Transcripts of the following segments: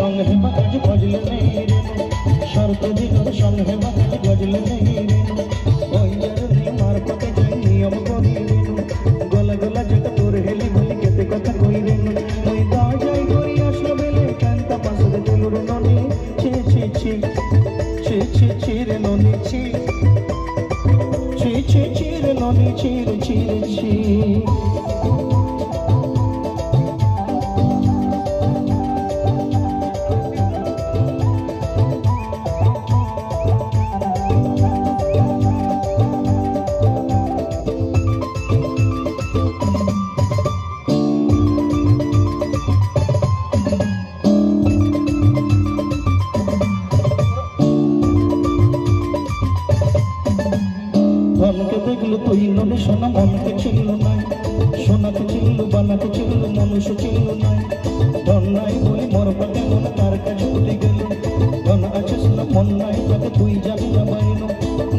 संग है मगज बजल नहीं रे शर्त दिनर संग है मगज बजल नहीं रे ओई जरनी मार पके जाई नियम करी रे गला गला जट तोर हेली भली केते कथा कई रे ओई गा जाई करी आसलो बेले कांता पासरे दिलुर ननी छि छि छि छि छि छि रे ननी छि छि छि छि रे ननी छि रे छि रे छि তুই ননে সোনা মনকে ছিল নাই সোনাকে ছিল বানাকে ছিল মানুষ ছিল নাই ধন নাই বলি মোর পাতে মন তার কাছে উঠে গেল ধন আছে সোনা মন নাই তাকে তুই জানি না বাইনো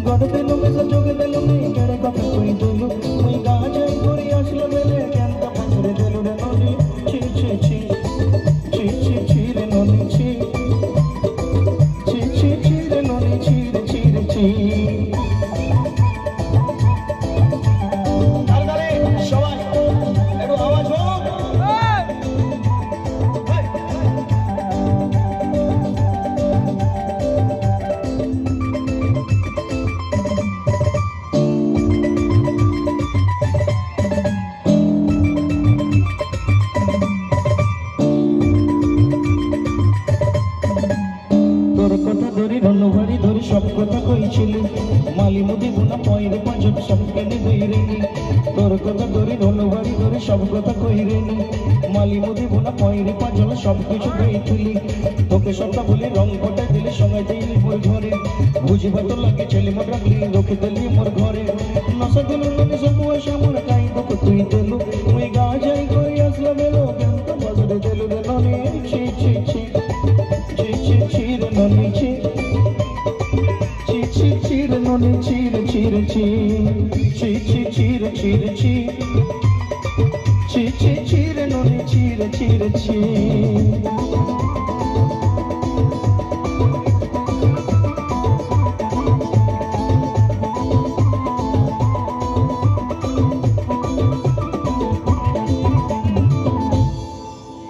গড় দিল মেসা যোগে দিল নেই কেড়ে কথা তুই দিল ওই গা যাই করি আসলো বেলে কেনটা পাশরে দিল রে ননি ছি ছি ছি ছি ছি ছি রে ননি ছি ছি ছি ছি রে ননি ছি রে ছি রে ছি রণবাড়ি ধরে সব কথা কইছিলি মালি মুদি গুনা পয়রে পাঁচট সব কেনে দইরেনি তোর কথা ধরে রণবাড়ি ধরে সব কথা কইরেনি মালি মুদি গুনা পয়রে পাঁচট সব কিছু কইছিলি তোকে সবটা বলে রং ফটাই দিলে সময় দিলি মোর ঘরে বুঝিবা তো লাগে ছেলে মোর রাখলি রোকে দিলি মোর ঘরে নশা দিল ননি সব পয়সা মোর কাই তোকে তুই দিলু ওই গা যাই কই আসলা বেলো কেন তো বাজরে দিলু রে ননি ছি ছি ছি ছি ছি ছি রে ননি ছি chire noni chire chire chi chi chi chire chire chi chi chi chire noni chire chire chi